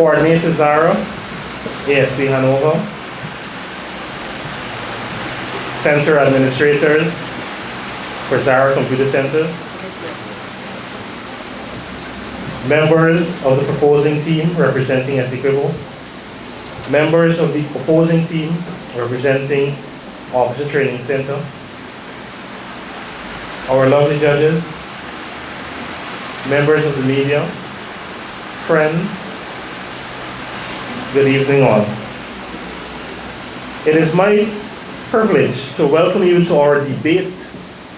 Coordinator ZARA, ASB Hanover. Center administrators for ZARA Computer Center. Members of the proposing team representing Essequibo. Members of the opposing team representing Officer Training Center. Our lovely judges, members of the media, friends, good evening all. It is my privilege to welcome you to our debate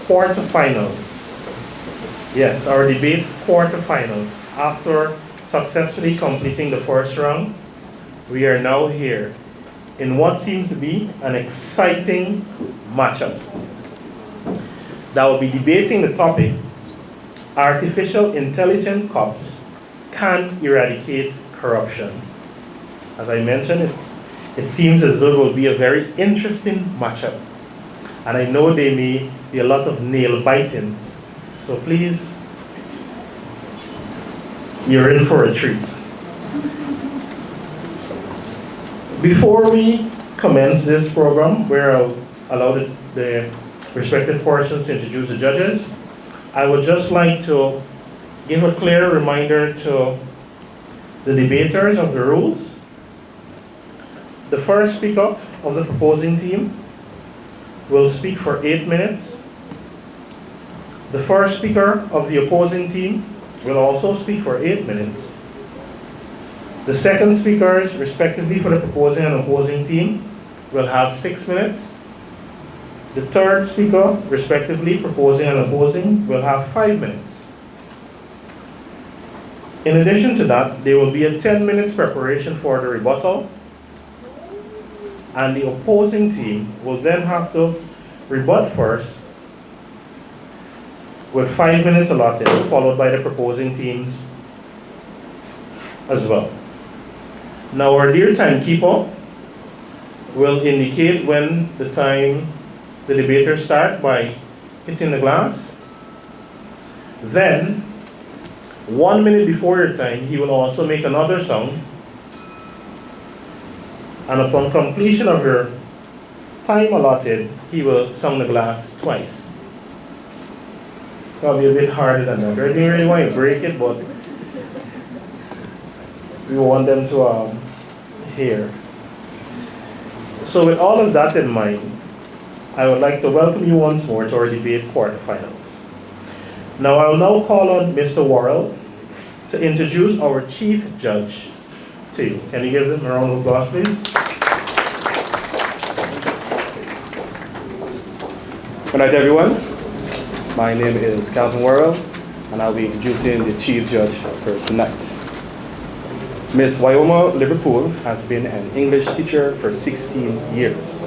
quarterfinals. Yes, our debate quarterfinals. After successfully completing the first round, we are now here in what seems to be an exciting matchup that will be debating the topic, artificial intelligent cops can't eradicate corruption. As I mentioned, it seems as though it will be a very interesting matchup. And I know there may be a lot of nail bitings. So please, you're in for a treat. Before we commence this program, where I'll allow the respective persons to introduce the judges, I would just like to give a clear reminder to the debaters of the rules. The first speaker of the proposing team will speak for 8 minutes. The first speaker of the opposing team will also speak for 8 minutes. The second speakers, respectively for the proposing and opposing team, will have 6 minutes. The third speaker, respectively proposing and opposing, will have 5 minutes. In addition to that, there will be a 10 minutes preparation for the rebuttal, and the opposing team will then have to rebut first with 5 minutes allotted, followed by the proposing teams as well. Now our dear timekeeper will indicate when the debaters start by hitting the glass. Then, 1 minute before your time, he will also make another sound. And upon completion of your time allotted, he will sound the glass twice. Probably a bit harder than that. I didn't really want to break it, but we want them to hear. So with all of that in mind, I would like to welcome you once more to our debate quarterfinals. Now I will now call on Mr. Worrell to introduce our chief judge to you. Can you give them a round of applause, please? Good night, everyone. My name is Calvin Worrell, and I'll be introducing the chief judge for tonight. Ms. Wyoma Liverpool has been an English teacher for 16 years.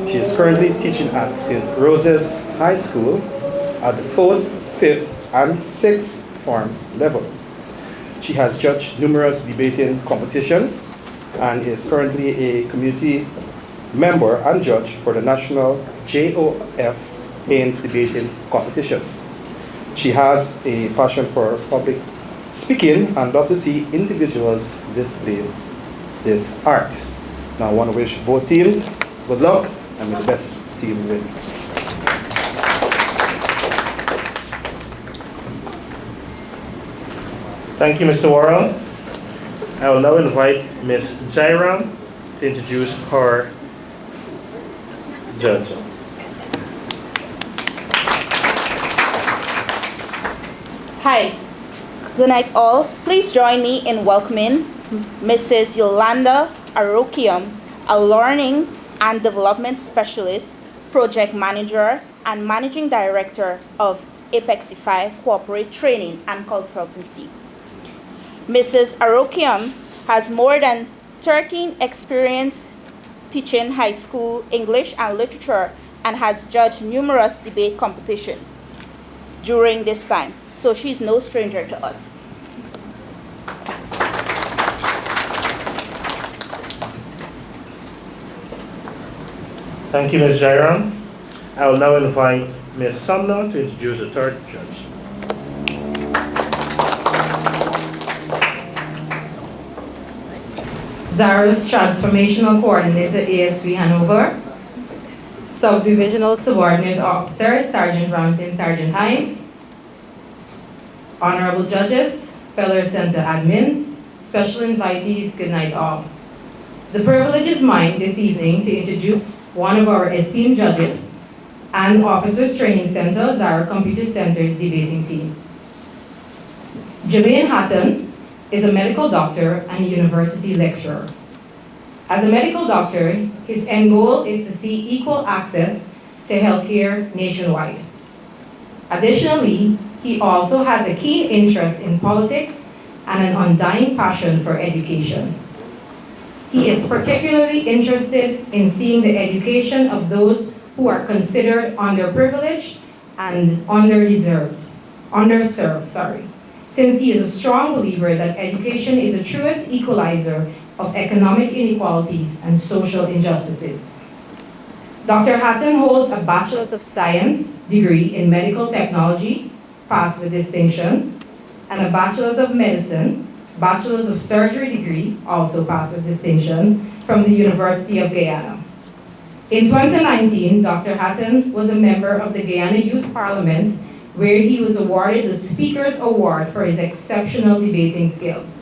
She is currently teaching at St. Rose's High School at the 4th, 5th, and 6th forms level. She has judged numerous debating competitions and is currently a community member and judge for the National JOF Haynes debating competitions. She has a passion for public speaking and love to see individuals display this art. Now I want to wish both teams good luck and may the best team win. Thank you, Mr. Worrell. I will now invite Ms. Jairam to introduce her judge. Hi, good night all. Please join me in welcoming Mrs. Yolanda Arokium, a learning and development specialist, project manager, and managing director of Apexify Corporate Training and Consultancy. Mrs. Arokium has more than 13 experience teaching high school English and literature and has judged numerous debate competitions during this time, so she's no stranger to us. Thank you, Ms. Jairam. I will now invite Ms. Sumner to introduce the third judge. ZARA's Transformational Coordinator, ASB Hanover, Subdivisional Subordinate Officer, Sergeant Ramsey and Sergeant Hines, Honorable Judges, fellow Center admins, special invitees, good night all. The privilege is mine this evening to introduce one of our esteemed judges and Officers Training Center, ZARA Computer Center's debating team. Jermaine Hatton is a medical doctor and a university lecturer. As a medical doctor, his end goal is to see equal access to healthcare nationwide. Additionally, he also has a keen interest in politics and an undying passion for education. He is particularly interested in seeing the education of those who are considered underprivileged and underserved, since he is a strong believer that education is the truest equalizer of economic inequalities and social injustices. Dr. Hatton holds a Bachelor's of Science degree in Medical Technology, passed with distinction, and a Bachelor's of Medicine, Bachelor's of Surgery degree, also passed with distinction, from the University of Guyana. In 2019, Dr. Hatton was a member of the Guyana Youth Parliament, where he was awarded the Speaker's Award for his exceptional debating skills.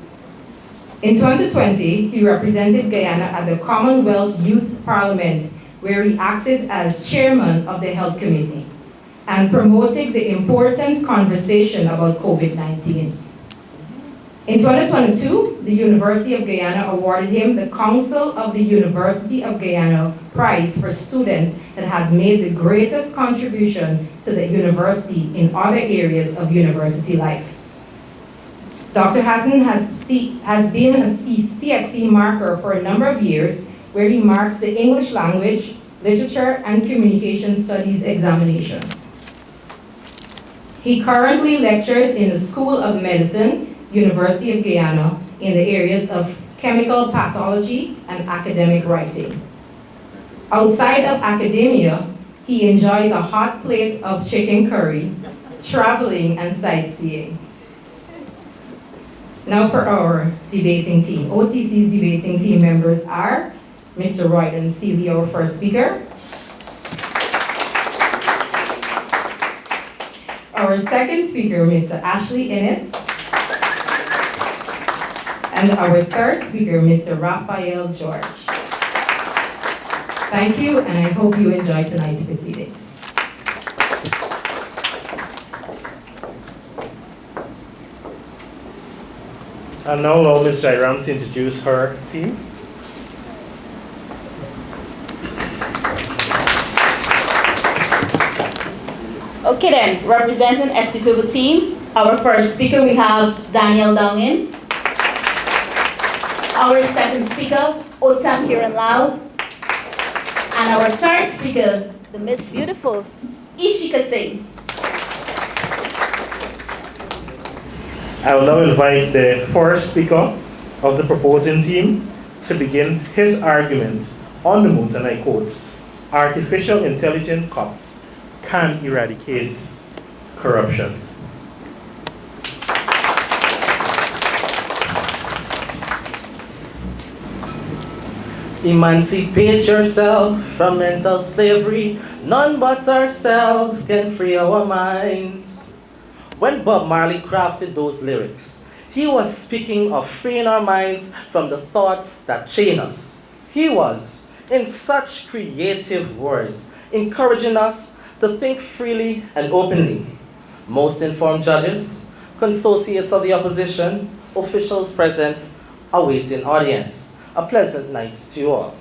In 2020, he represented Guyana at the Commonwealth Youth Parliament, where he acted as chairman of the Health Committee and promoted the important conversation about COVID-19. In 2022, the University of Guyana awarded him the Council of the University of Guyana Prize for student that has made the greatest contribution to the university in other areas of university life. Dr. Hatton has been a CXE marker for a number of years, where he marks the English language, literature, and communication studies examination. He currently lectures in the School of Medicine, University of Guyana, in the areas of chemical pathology and academic writing. Outside of academia, he enjoys a hot plate of chicken curry, traveling, and sightseeing. Now for our debating team. OTC's debating team members are Mr. Royden Seeley, our first speaker. Our second speaker, Mr. Ashley Innes. And our third speaker, Mr. Raphael George. Thank you, and I hope you enjoy tonight's proceedings. I'll now allow Ms. Jairam to introduce her team. Okay then, representing Essequibo team, our first speaker we have Daniel Dongin. Our second speaker, Otam Hiranlao. And our third speaker, the Miss Beautiful, Ishika Singh. I will now invite the first speaker of the proposing team to begin his argument on the moot, and I quote, "Artificial intelligent cops can eradicate corruption." Emancipate yourself from mental slavery. None but ourselves can free our minds. When Bob Marley crafted those lyrics, he was speaking of freeing our minds from the thoughts that chain us. He was, in such creative words, encouraging us to think freely and openly. Most informed judges, consociates of the opposition, officials present, awaiting audience. A pleasant night to you all.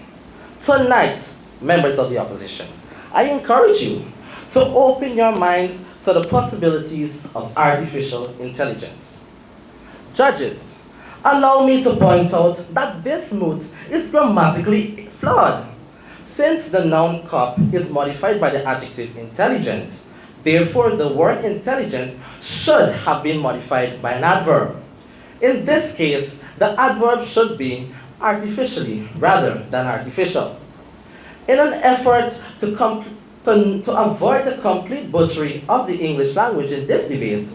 Tonight, members of the opposition, I encourage you to open your minds to the possibilities of artificial intelligence. Judges, allow me to point out that this moot is grammatically flawed. Since the noun cop is modified by the adjective intelligent, therefore the word intelligent should have been modified by an adverb. In this case, the adverb should be artificially rather than artificial. In an effort to avoid the complete butchery of the English language in this debate,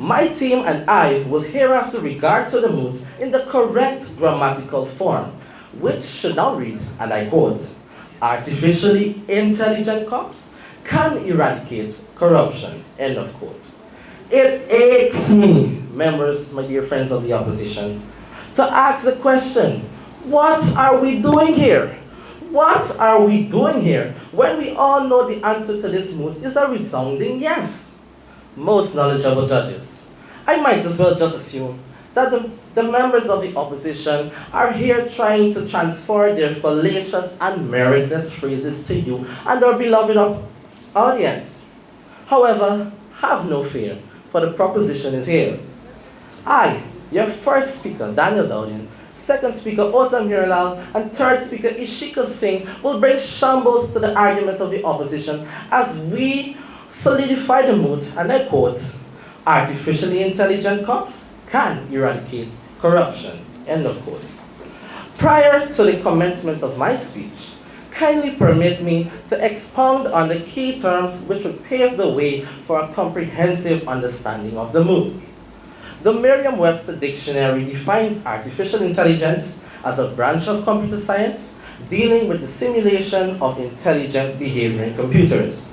my team and I will hereafter regard to the moot in the correct grammatical form, which should now read, and I quote, "Artificially intelligent cops can eradicate corruption," end of quote. It aches me, members, my dear friends of the opposition, to ask the question, what are we doing here? What are we doing here when we all know the answer to this moot is a resounding yes? Most knowledgeable judges, I might as well just assume that the members of the opposition are here trying to transfer their fallacious and meritless phrases to you and our beloved audience. However, have no fear, for the proposition is here. I, your first speaker, Daniel Dowding, second speaker, Otam Hirilal, and third speaker, Ishika Singh, will bring shambles to the argument of the opposition as we solidify the moot, and I quote, "Artificially intelligent cops can eradicate corruption," end of quote. Prior to the commencement of my speech, kindly permit me to expound on the key terms which would pave the way for a comprehensive understanding of the moot. The Merriam-Webster Dictionary defines artificial intelligence as a branch of computer science dealing with the simulation of intelligent behavior in computers.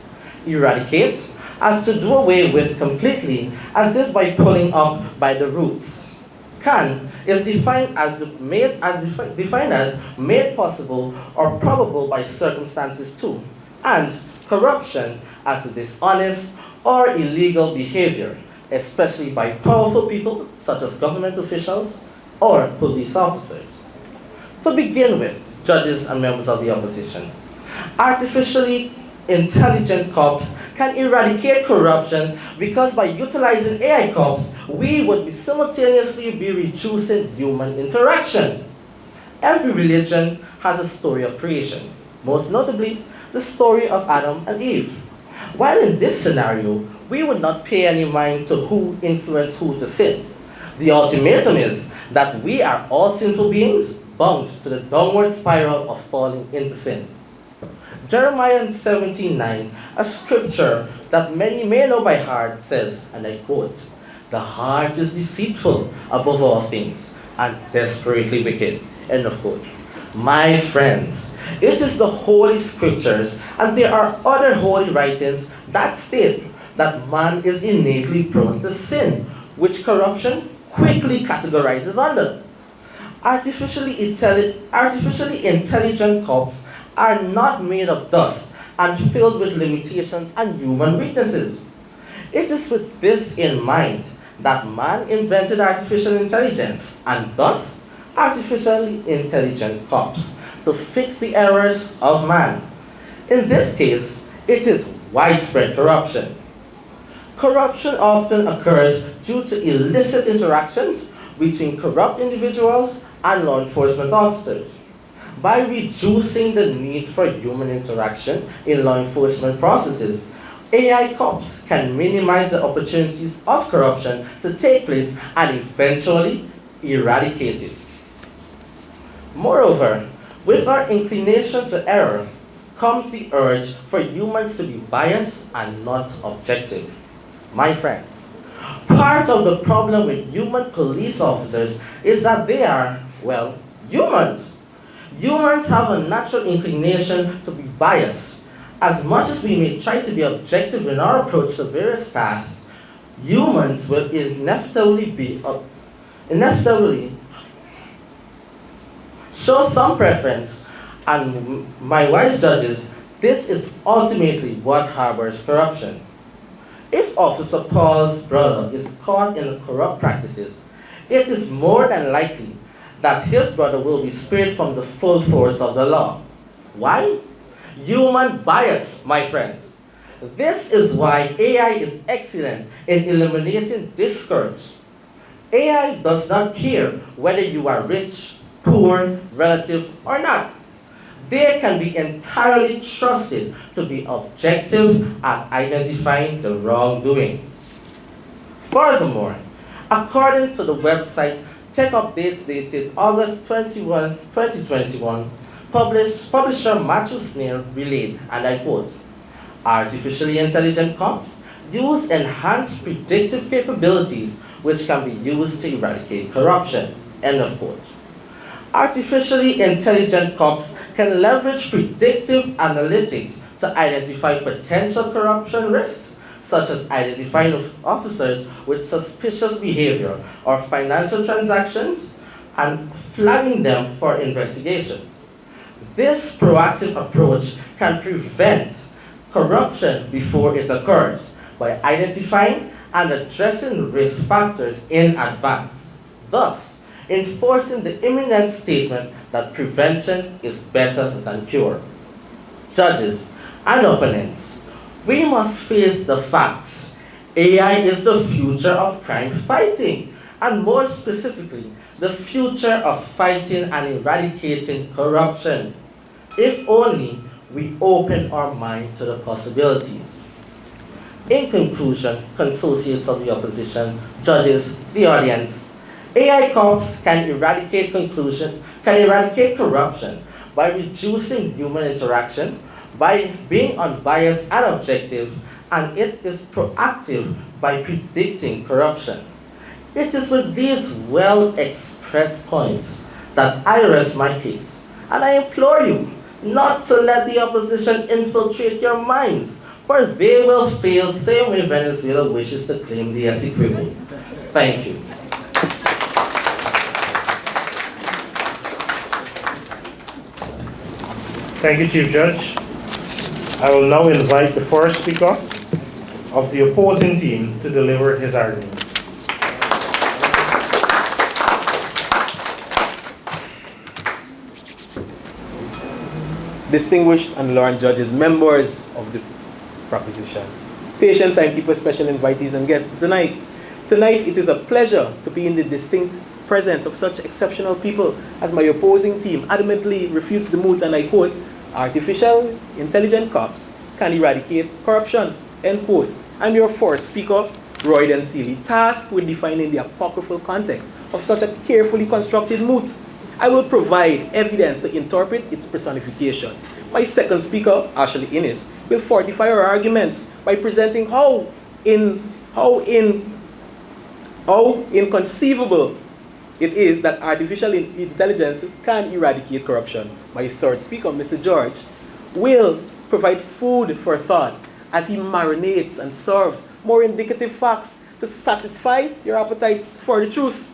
Eradicate, as to do away with completely, as if by pulling up by the roots. Can is defined as made possible or probable by circumstances too, and corruption as a dishonest or illegal behavior, especially by powerful people such as government officials or police officers. To begin with, judges and members of the opposition, artificially intelligent cops can eradicate corruption because by utilizing AI cops, we would be simultaneously be reducing human interaction. Every religion has a story of creation, most notably the story of Adam and Eve. While in this scenario, we would not pay any mind to who influenced who to sin. The ultimatum is that we are all sinful beings bound to the downward spiral of falling into sin. Jeremiah 17:9, a scripture that many may know by heart, says, and I quote, "The heart is deceitful above all things and desperately wicked," end of quote. My friends, it is the Holy Scriptures, and there are other holy writings that state that man is innately prone to sin, which corruption quickly categorizes under. Artificially intelligent cops are not made of dust and filled with limitations and human weaknesses. It is with this in mind that man invented artificial intelligence and thus artificially intelligent cops to fix the errors of man. In this case, it is widespread corruption. Corruption often occurs due to illicit interactions between corrupt individuals and law enforcement officers. By reducing the need for human interaction in law enforcement processes, AI cops can minimize the opportunities of corruption to take place and eventually eradicate it. Moreover, with our inclination to error comes the urge for humans to be biased and not objective. My friends, part of the problem with human police officers is that they are, well, humans. Humans have a natural inclination to be biased. As much as we may try to be objective in our approach to various tasks, humans will inevitably show some preference, and my wise judges, this is ultimately what harbors corruption. If Officer Paul's brother is caught in corrupt practices, it is more than likely that his brother will be spared from the full force of the law. Why? Human bias, my friends. This is why AI is excellent in eliminating discourage. AI does not care whether you are rich, poor, relative, or not. They can be entirely trusted to be objective at identifying the wrongdoing. Furthermore, according to the website Tech Updates dated August 21, 2021, publisher Matthew Snail relayed, and I quote, "Artificially intelligent cops use enhanced predictive capabilities which can be used to eradicate corruption," end of quote. Artificially intelligent cops can leverage predictive analytics to identify potential corruption risks, such as identifying officers with suspicious behavior or financial transactions and flagging them for investigation. This proactive approach can prevent corruption before it occurs by identifying and addressing risk factors in advance, thus enforcing the imminent statement that prevention is better than cure. Judges and opponents, we must face the facts. AI is the future of crime fighting, and more specifically, the future of fighting and eradicating corruption. If only we open our mind to the possibilities. In conclusion, consociates of the opposition, judges, the audience, AI cops can eradicate corruption by reducing human interaction, by being unbiased and objective, and it is proactive by predicting corruption. It is with these well-expressed points that I rest my case, and I implore you not to let the opposition infiltrate your minds, for they will fail same way Venezuela wishes to claim the Essequibo. Thank you. Thank you, Chief Judge. I will now invite the first speaker of the opposing team to deliver his arguments. Distinguished and learned judges, members of the proposition, patient timekeepers, special invitees, and guests, tonight it is a pleasure to be in the distinct presence of such exceptional people as my opposing team adamantly refutes the moot, and I quote, "Artificial intelligent cops can eradicate corruption," end quote. I'm your first speaker, Roy Seeley, tasked with defining the apocryphal context of such a carefully constructed moot. I will provide evidence to interpret its personification. My second speaker, Ashley Innes, will fortify our arguments by presenting how inconceivable it is that artificial intelligence can eradicate corruption. My third speaker, Mr. George, will provide food for thought as he marinates and serves more indicative facts to satisfy your appetites for the truth.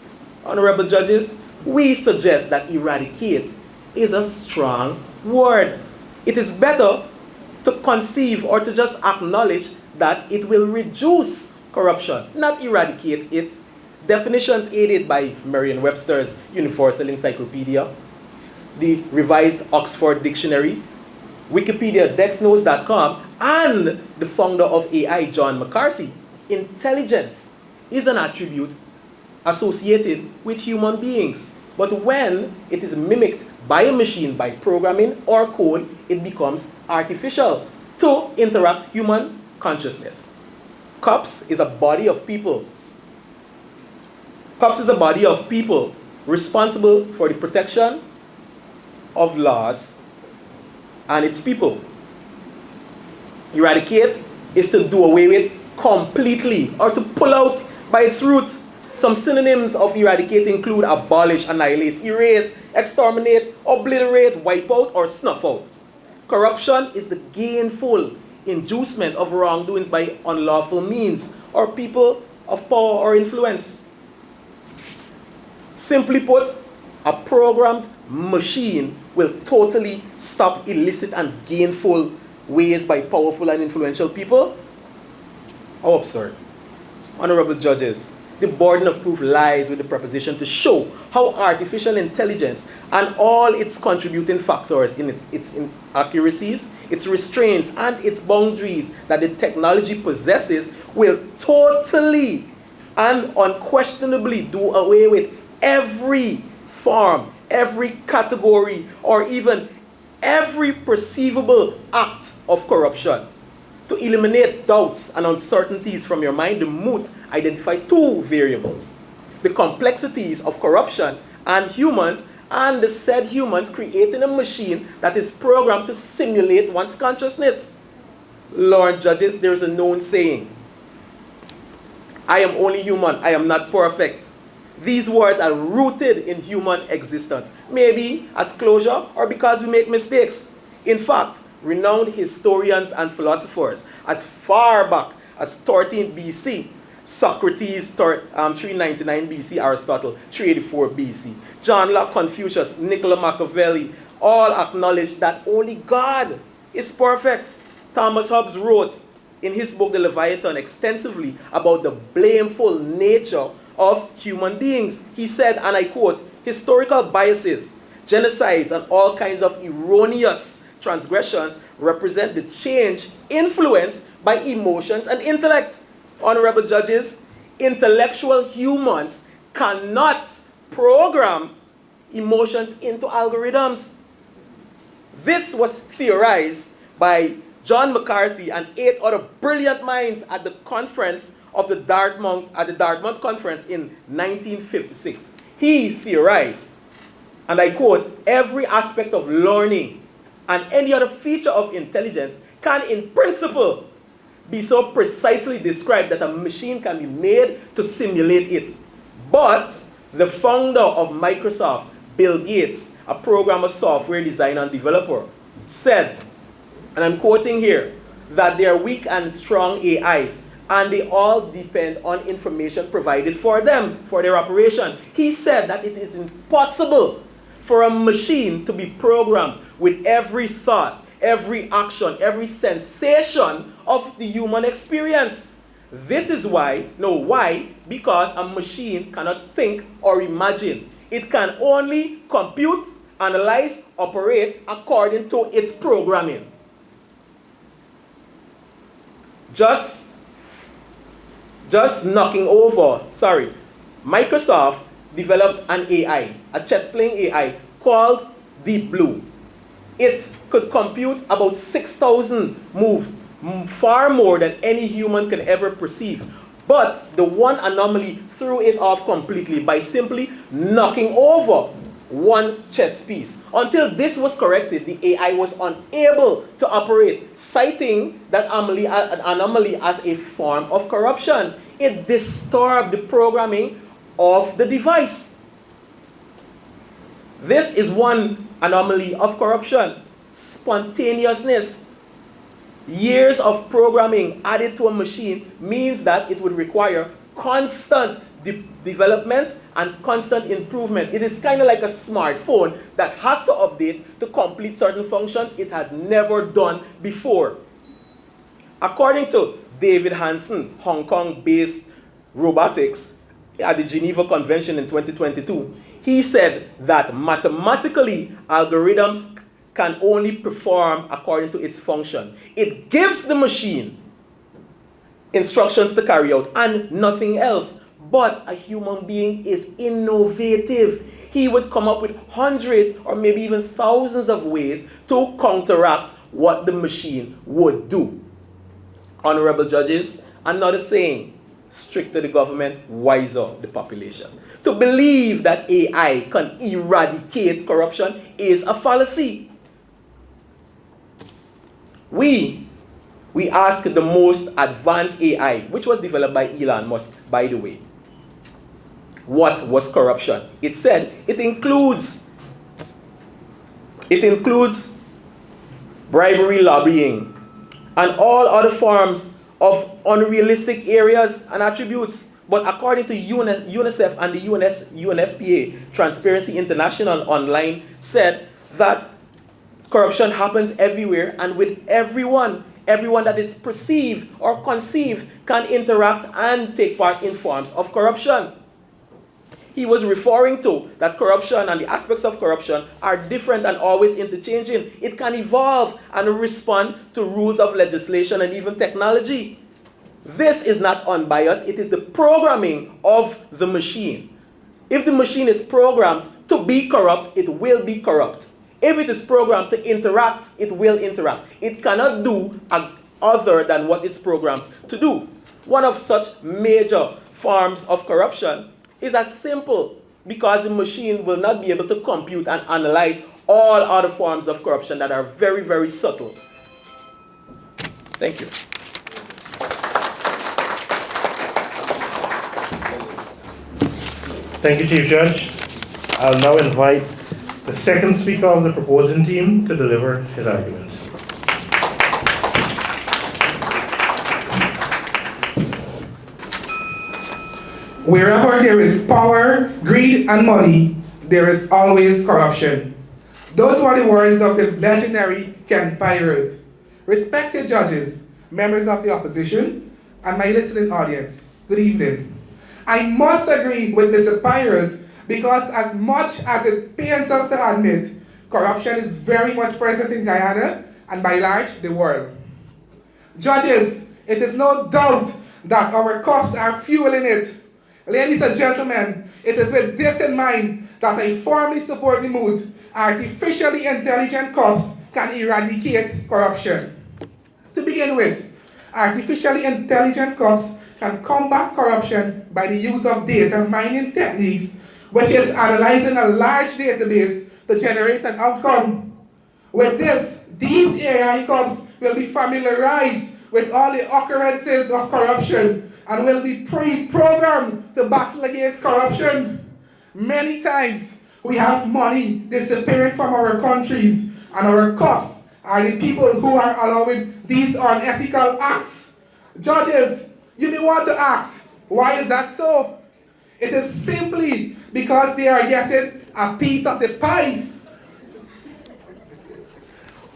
Honorable judges, we suggest that eradicate is a strong word. It is better to conceive or to just acknowledge that it will reduce corruption, not eradicate it. Definitions aided by Merriam-Webster's Universal Encyclopedia, the Revised Oxford Dictionary, Wikipedia, DexNotes.com, and the founder of AI, John McCarthy. Intelligence is an attribute associated with human beings. But when it is mimicked by a machine by programming or code, it becomes artificial to interact human consciousness. COPS is a body of people. COPS is a body of people responsible for the protection of laws and its people. Eradicate is to do away with completely or to pull out by its root. Some synonyms of eradicate include abolish, annihilate, erase, exterminate, obliterate, wipe out, or snuff out. Corruption is the gainful inducement of wrongdoings by unlawful means or people of power or influence. Simply put, a programmed machine will totally stop illicit and gainful ways by powerful and influential people. How absurd. Honorable judges, the burden of proof lies with the proposition to show how artificial intelligence and all its contributing factors in its inaccuracies, its restraints, and its boundaries that the technology possesses will totally and unquestionably do away with every form, every category, or even every perceivable act of corruption. To eliminate doubts and uncertainties from your mind, the moot identifies two variables: the complexities of corruption and humans, and the said humans creating a machine that is programmed to simulate one's consciousness. Lord judges, there's a known saying: I am only human, I am not perfect. These words are rooted in human existence, maybe as closure or because we make mistakes. In fact, renowned historians and philosophers, as far back as 13 BC, Socrates, 399 BC, Aristotle, 384 BC, John Locke, Confucius, Niccolo Machiavelli, all acknowledge that only God is perfect. Thomas Hobbes wrote in his book, The Leviathan, extensively about the blameful nature of human beings. He said, and I quote, historical biases, genocides, and all kinds of erroneous transgressions represent the change influenced by emotions and intellect. Honorable judges, intellectual humans cannot program emotions into algorithms. This was theorized by John McCarthy and 8 other brilliant minds at the conference of the Dartmouth Conference in 1956. He theorized, and I quote, every aspect of learning and any other feature of intelligence can in principle be so precisely described that a machine can be made to simulate it. But the founder of Microsoft, Bill Gates, a programmer, software designer, and developer, said, and I'm quoting here, that they are weak and strong AIs, and they all depend on information provided for them, for their operation. He said that it is impossible for a machine to be programmed with every thought, every action, every sensation of the human experience. This is why, because a machine cannot think or imagine. It can only compute, analyze, operate according to its programming. Just knocking over, Microsoft developed an AI, a chess-playing AI called Deep Blue. It could compute about 6,000 moves, far more than any human can ever perceive. But the one anomaly threw it off completely by simply knocking over one chess piece. Until this was corrected, the AI was unable to operate, citing that anomaly as a form of corruption. It disturbed the programming of the device. This is one anomaly of corruption: spontaneousness. Years of programming added to a machine means that it would require constant development and constant improvement. It is kind of like a smartphone that has to update to complete certain functions it had never done before. According to David Hansen, Hong Kong-based robotics at the Geneva Convention in 2022, he said that mathematically, algorithms can only perform according to its function. It gives the machine instructions to carry out and nothing else. But a human being is innovative. He would come up with hundreds or maybe even thousands of ways to counteract what the machine would do. Honorable judges, another saying, stricter the government, wiser the population. To believe that AI can eradicate corruption is a fallacy. We ask the most advanced AI, which was developed by Elon Musk, by the way, what was corruption? It said it includes bribery, lobbying, and all other forms of unrealistic areas and attributes. But according to UNICEF and the UNFPA, Transparency International Online said that corruption happens everywhere and with everyone. Everyone that is perceived or conceived can interact and take part in forms of corruption. He was referring to that corruption and the aspects of corruption are different and always interchanging. It can evolve and respond to rules of legislation and even technology. This is not unbiased. It is the programming of the machine. If the machine is programmed to be corrupt, it will be corrupt. If it is programmed to interact, it will interact. It cannot do other than what it's programmed to do. One of such major forms of corruption is as simple because the machine will not be able to compute and analyze all other forms of corruption that are very, very subtle. Thank you. Thank you, Chief Judge. I'll now invite the second speaker of the proposing team to deliver his arguments. Wherever there is power, greed, and money, there is always corruption. Those were the words of the legendary Ken Pirate. Respected judges, members of the opposition, and my listening audience, good evening. I must agree with Mr. Pirate because as much as it pains us to admit, corruption is very much present in Guyana and by large, the world. Judges, it is no doubt that our cops are fueling it. Ladies and gentlemen, it is with this in mind that I firmly support the mood artificially intelligent cops can eradicate corruption. To begin with, artificially intelligent cops can combat corruption by the use of data mining techniques, which is analyzing a large database to generate an outcome. With this, these AI cops will be familiarized with all the occurrences of corruption and will be pre-programmed to battle against corruption. Many times, we have money disappearing from our countries, and our cops are the people who are allowing these unethical acts. Judges, you may want to ask, why is that so? It is simply because they are getting a piece of the pie.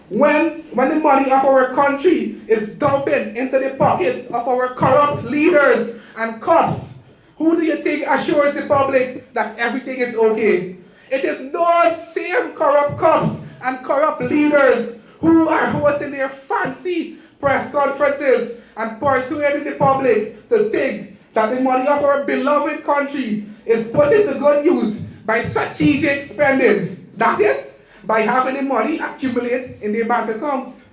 When the money of our country is dumping into the pockets of our corrupt leaders and cops, who do you think assures the public that everything is okay? It is those same corrupt cops and corrupt leaders who are hosting their fancy press conferences and persuading the public to think that the money of our beloved country is put into good use by strategic spending. That is, by having the money accumulate in their bank accounts.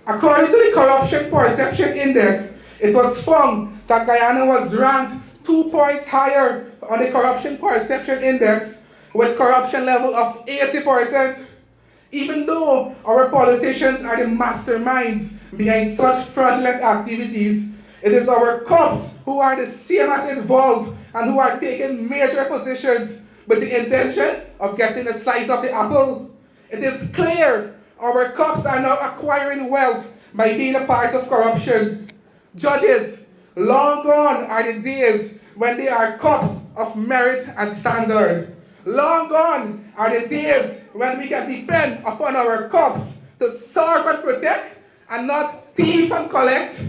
According to the Corruption Perception Index, it was found that Guyana was ranked 2 points higher on the Corruption Perception Index with corruption level of 80%. Even though our politicians are the masterminds behind such fraudulent activities, it is our cops who are the same as involved and who are taking major positions with the intention of getting a slice of the apple. It is clear our cops are now acquiring wealth by being a part of corruption. Judges, long gone are the days when they are cops of merit and standard. Long gone are the days when we can depend upon our cops to serve and protect and not thief and collect.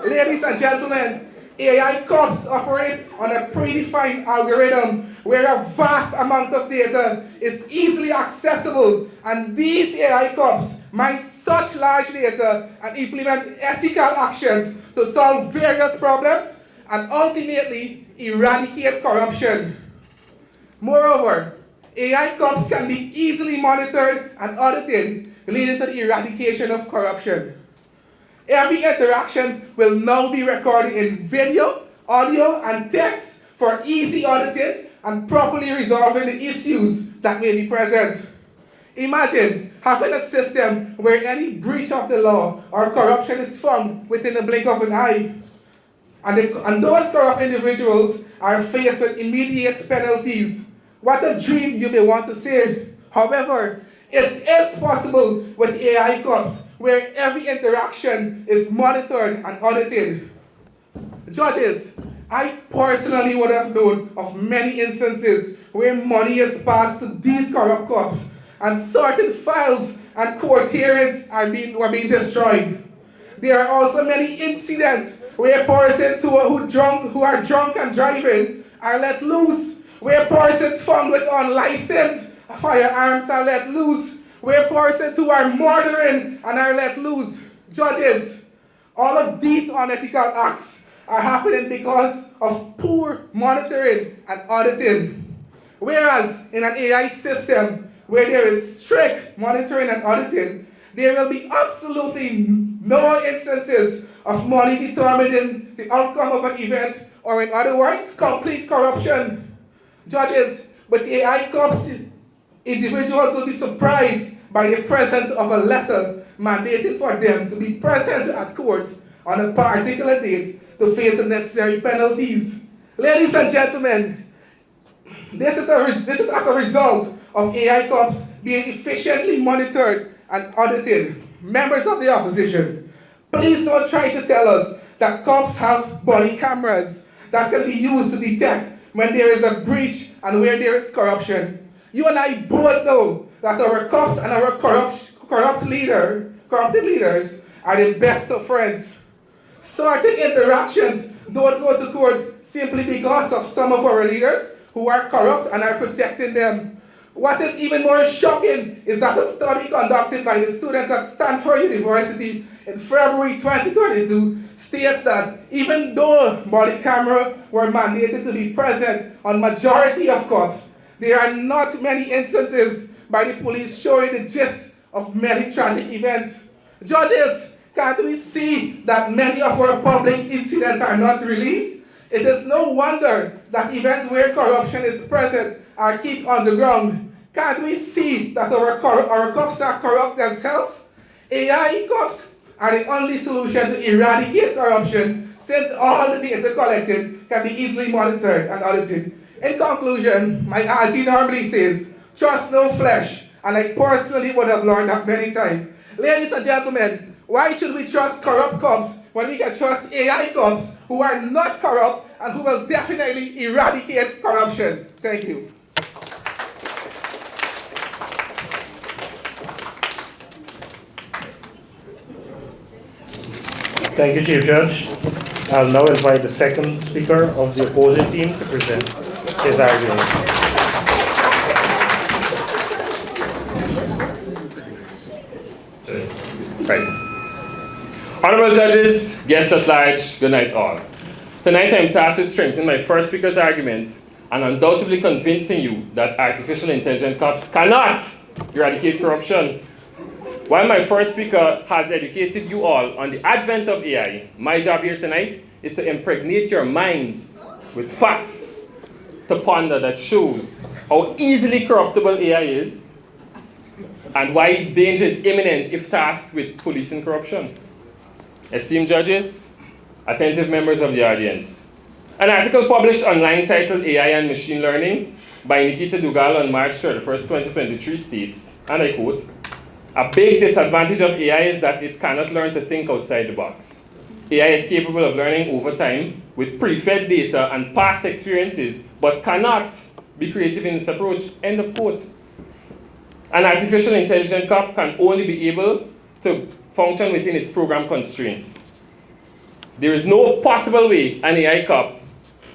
Ladies and gentlemen, AI cops operate on a predefined algorithm where a vast amount of data is easily accessible, and these AI cops mine such large data and implement ethical actions to solve various problems and ultimately eradicate corruption. Moreover, AI cops can be easily monitored and audited, leading to the eradication of corruption. Every interaction will now be recorded in video, audio, and text for easy auditing and properly resolving the issues that may be present. Imagine having a system where any breach of the law or corruption is found within the blink of an eye. And those corrupt individuals are faced with immediate penalties. What a dream, you may want to say. However, it is possible with AI cops where every interaction is monitored and audited. Judges, I personally would have known of many instances where money is passed to these corrupt cops and certain files and court hearings were being destroyed. There are also many incidents where persons who are drunk and driving are let loose, where persons found with unlicensed firearms are let loose, where persons who are murdering and are let loose. Judges, all of these unethical acts are happening because of poor monitoring and auditing. Whereas in an AI system where there is strict monitoring and auditing, there will be absolutely no instances of money determining the outcome of an event, or in other words, complete corruption. Judges, with AI cops, individuals will be surprised by the presence of a letter mandating for them to be present at court on a particular date to face the necessary penalties. Ladies and gentlemen, this is as a result of AI cops being efficiently monitored and audited. Members of the opposition, please don't try to tell us that cops have body cameras that can be used to detect when there is a breach and where there is corruption. You and I both know that our cops and our corrupted leaders are the best of friends. Certain interactions don't go to court simply because of some of our leaders who are corrupt and are protecting them. What is even more shocking is that a study conducted by the students at Stanford University in February 2022 states that even though body camera were mandated to be present on majority of cops, there are not many instances by the police showing the gist of many tragic events. Judges, can't we see that many of our public incidents are not released? It is no wonder that events where corruption is present are kept underground. Can't we see that our cops are corrupt themselves? AI cops are the only solution to eradicate corruption, since all the data collected can be easily monitored and audited. In conclusion, my RG normally says, trust no flesh, and I personally would have learned that many times. Ladies and gentlemen, why should we trust corrupt cops when we can trust AI cops who are not corrupt and who will definitely eradicate corruption? Thank you. Thank you, Chief Judge. I'll now invite the second speaker of the opposing team to present his argument. Right. Honorable judges, guests at large, good night all. Tonight I am tasked with strengthening my first speaker's argument and undoubtedly convincing you that artificial intelligence cops cannot eradicate corruption. While my first speaker has educated you all on the advent of AI, my job here tonight is to impregnate your minds with facts to ponder that shows how easily corruptible AI is and why danger is imminent if tasked with policing corruption. Esteemed judges, attentive members of the audience, an article published online titled AI and Machine Learning by Nikita Dugal on March 31st, 2023 states, and I quote, "A big disadvantage of AI is that it cannot learn to think outside the box. AI is capable of learning over time with pre-fed data and past experiences, but cannot be creative in its approach," end of quote. An artificial intelligence cop can only be able to function within its program constraints. There is no possible way an AI cop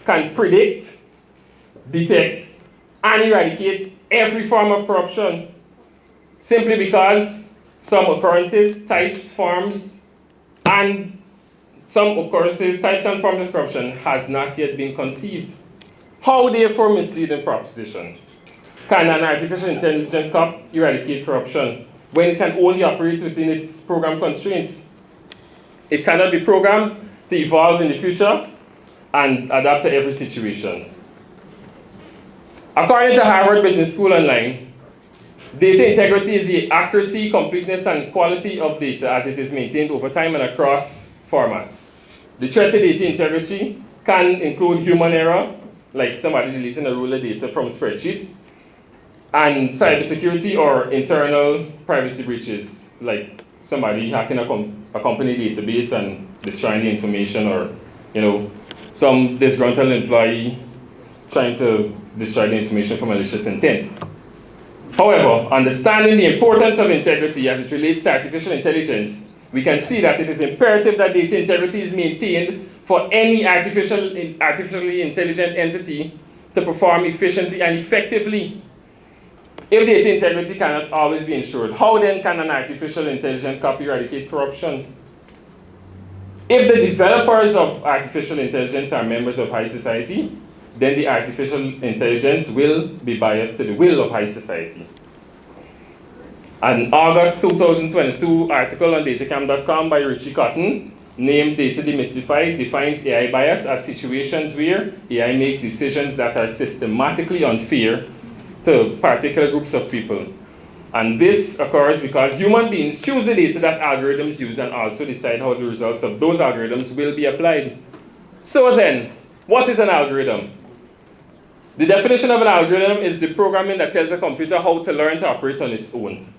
can predict, detect, and eradicate every form of corruption, simply because some occurrences, types, forms, and of corruption has not yet been conceived. How therefore misleading proposition? Can an artificial intelligence cop eradicate corruption when it can only operate within its program constraints? It cannot be programmed to evolve in the future and adapt to every situation. According to Harvard Business School Online, data integrity is the accuracy, completeness, and quality of data as it is maintained over time and across formats. The threat to data integrity can include human error, like somebody deleting a rule of data from a spreadsheet, and cybersecurity or internal privacy breaches, like somebody hacking a company database and destroying the information, or some disgruntled employee trying to destroy the information for malicious intent. However, understanding the importance of integrity as it relates to artificial intelligence, we can see that it is imperative that data integrity is maintained for any artificially intelligent entity to perform efficiently and effectively. If data integrity cannot always be ensured, how then can an artificial intelligence cop eradicate corruption? If the developers of artificial intelligence are members of high society, then the artificial intelligence will be biased to the will of high society. An August 2022 article on datacam.com by Richie Cotton, named Data Demystified, defines AI bias as situations where AI makes decisions that are systematically unfair to particular groups of people. And this occurs because human beings choose the data that algorithms use and also decide how the results of those algorithms will be applied. So then, What is an algorithm? The definition of an algorithm is the programming that tells a computer how to learn to operate on its own.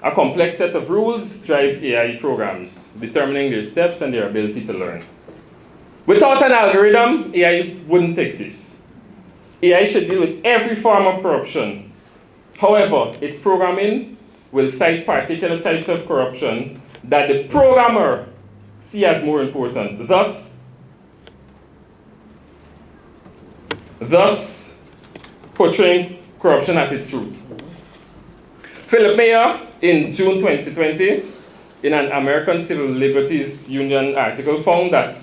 A complex set of rules drive AI programs, determining their steps and their ability to learn. Without an algorithm, AI wouldn't exist. AI should deal with every form of corruption. However, its programming will cite particular types of corruption that the programmer sees as more important, thus portraying corruption at its root. Philip Mayer, in June 2020, in an American Civil Liberties Union article, found that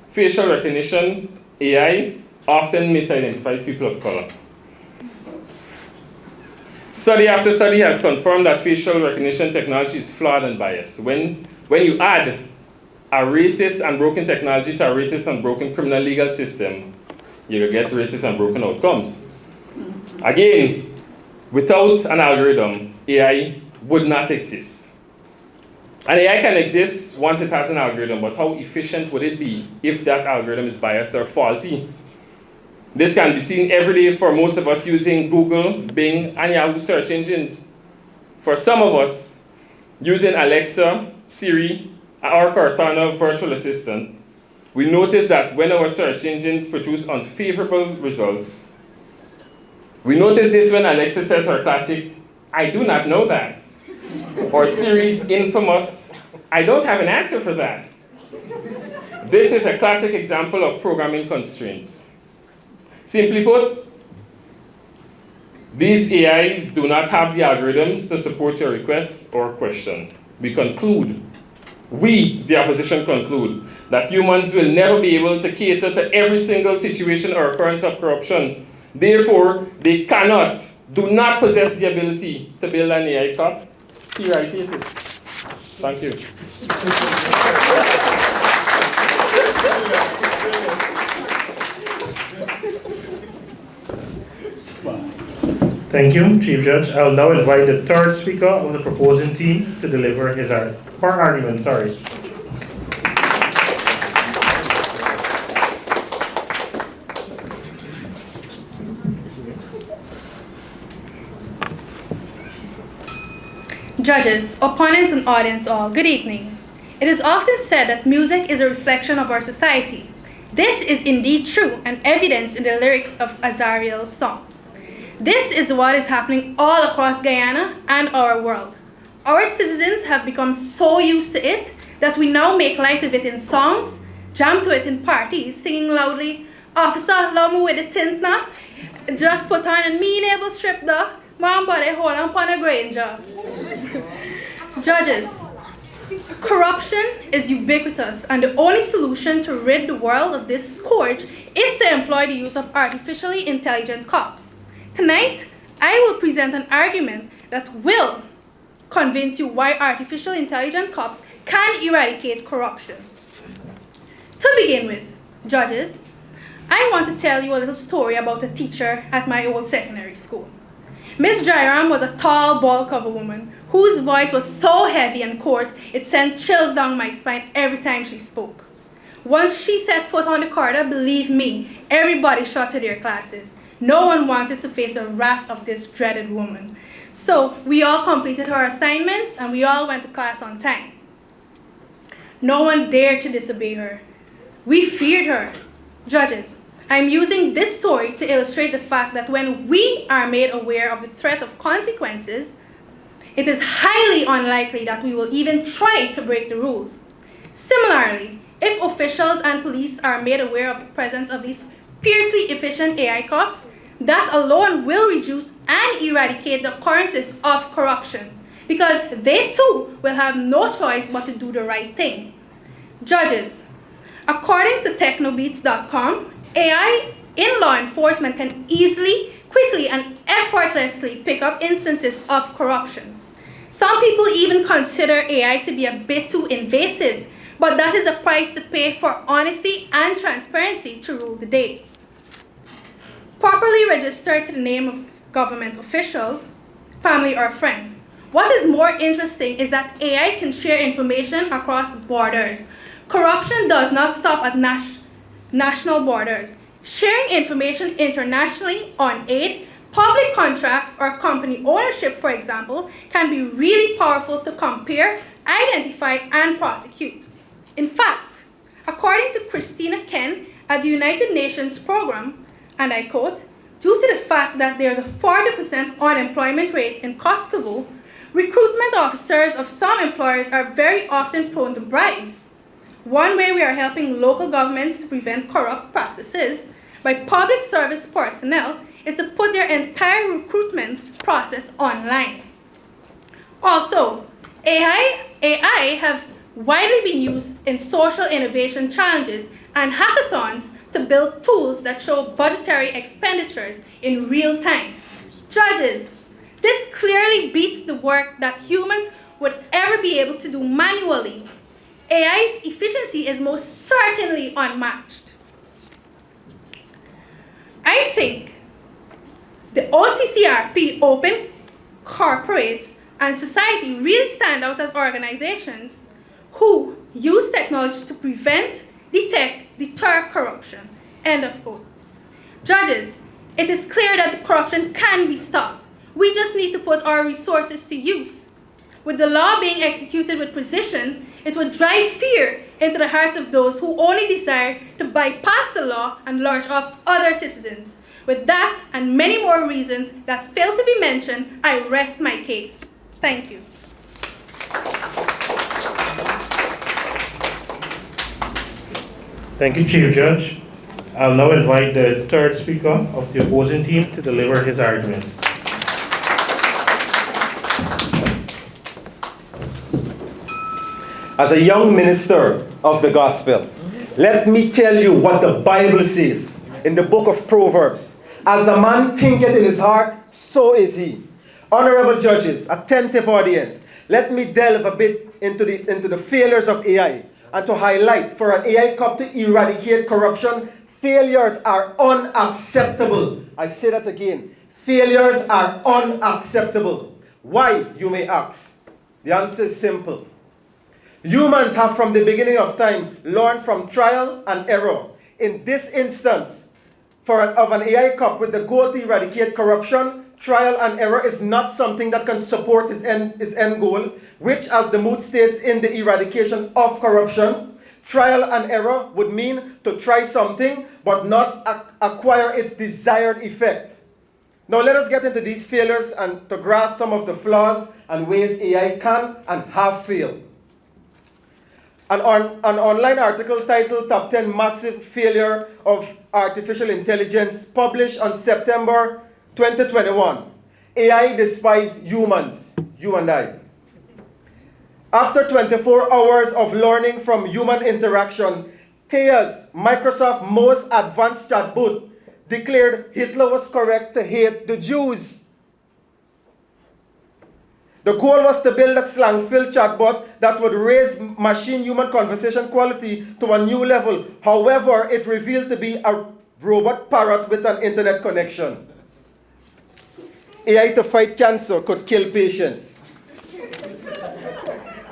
facial recognition AI often misidentifies people of color. Study after study has confirmed that facial recognition technology is flawed and biased. When you add a racist and broken technology to a racist and broken criminal legal system, you will get racist and broken outcomes. Again, without an algorithm, AI would not exist. And AI can exist once it has an algorithm, but how efficient would it be if that algorithm is biased or faulty? This can be seen every day for most of us using Google, Bing, and Yahoo search engines. For some of us, using Alexa, Siri, or Cortana virtual assistant, we notice that when our search engines produce unfavorable results, we notice this when Alexa says her classic, "I do not know that," or Siri's infamous, "I don't have an answer for that." This is a classic example of programming constraints. Simply put, these AIs do not have the algorithms to support your request or question. We, the opposition, conclude that humans will never be able to cater to every single situation or occurrence of corruption. Therefore, they do not possess the ability to build an AI cop. Here I take it. Thank you. Thank you, Chief Judge. I'll now invite the third speaker of the proposing team to deliver his argument. Judges, opponents, and audience all, good evening. It is often said that music is a reflection of our society. This is indeed true and evidenced in the lyrics of Azariel's song. This is what is happening all across Guyana and our world. Our citizens have become so used to it that we now make light of it in songs, jam to it in parties, singing loudly, "Officer, love me with the tint now. Just put on a mean-able strip though. Mom body hold on upon a granger." Judges, corruption is ubiquitous, and the only solution to rid the world of this scourge is to employ the use of artificially intelligent cops. Tonight, I will present an argument that will convince you why artificial intelligent cops can eradicate corruption. To begin with, judges, I want to tell you a little story about a teacher at my old secondary school. Miss Jairam was a tall, bulk of a woman whose voice was so heavy and coarse it sent chills down my spine every time she spoke. Once she set foot on the corridor, believe me, everybody shot to their classes. No one wanted to face the wrath of this dreaded woman. So we all completed our assignments and we all went to class on time. No one dared to disobey her. We feared her. Judges, I'm using this story to illustrate the fact that when we are made aware of the threat of consequences, it is highly unlikely that we will even try to break the rules. Similarly, if officials and police are made aware of the presence of these fiercely efficient AI cops, that alone will reduce and eradicate the occurrences of corruption, because they too will have no choice but to do the right thing. Judges, according to technobeats.com, AI in law enforcement can easily, quickly, and effortlessly pick up instances of corruption. Some people even consider AI to be a bit too invasive, but that is a price to pay for honesty and transparency to rule the day. Properly registered to the name of government officials, family, or friends. What is more interesting is that AI can share information across borders. Corruption does not stop at national borders. Sharing information internationally on aid, public contracts, or company ownership, for example, can be really powerful to compare, identify, and prosecute. In fact, according to Christina Ken at the United Nations program, and I quote, due to the fact that there's a 40% unemployment rate in Kosovo, recruitment officers of some employers are very often prone to bribes. One way we are helping local governments to prevent corrupt practices by public service personnel is to put their entire recruitment process online. Also, AI have widely been used in social innovation challenges and hackathons to build tools that show budgetary expenditures in real time. Judges, this clearly beats the work that humans would ever be able to do manually. AI's efficiency is most certainly unmatched. I think the OCCRP, Open Corporates, and Society really stand out as organizations who use technology to prevent, detect, deter corruption. End of quote. Judges, it is clear that the corruption can be stopped. We just need to put our resources to use. With the law being executed with precision, it would drive fear into the hearts of those who only desire to bypass the law and launch off other citizens. With that and many more reasons that fail to be mentioned, I rest my case. Thank you. Thank you, Chief Judge. I'll now invite the third speaker of the opposing team to deliver his argument. As a young minister of the gospel, let me tell you what the Bible says in the book of Proverbs. As a man thinketh in his heart, so is he. Honorable judges, attentive audience, let me delve a bit into the failures of AI and to highlight for an AI cup to eradicate corruption, failures are unacceptable. I say that again. Failures are unacceptable. Why, you may ask? The answer is simple. Humans have from the beginning of time learned from trial and error. In this instance, of an AI cup with the goal to eradicate corruption, trial and error is not something that can support its end goal, which, as the mood states in the eradication of corruption, trial and error would mean to try something but not acquire its desired effect. Now let us get into these failures and to grasp some of the flaws and ways AI can and have failed. An online article titled Top 10 Massive Failure of Artificial Intelligence published on September 2021. AI despises humans, you and I. After 24 hours of learning from human interaction, Thea's Microsoft's most advanced chatbot declared Hitler was correct to hate the Jews. The goal was to build a slang-filled chatbot that would raise machine-human conversation quality to a new level. However, it revealed to be a robot parrot with an internet connection. AI to fight cancer could kill patients.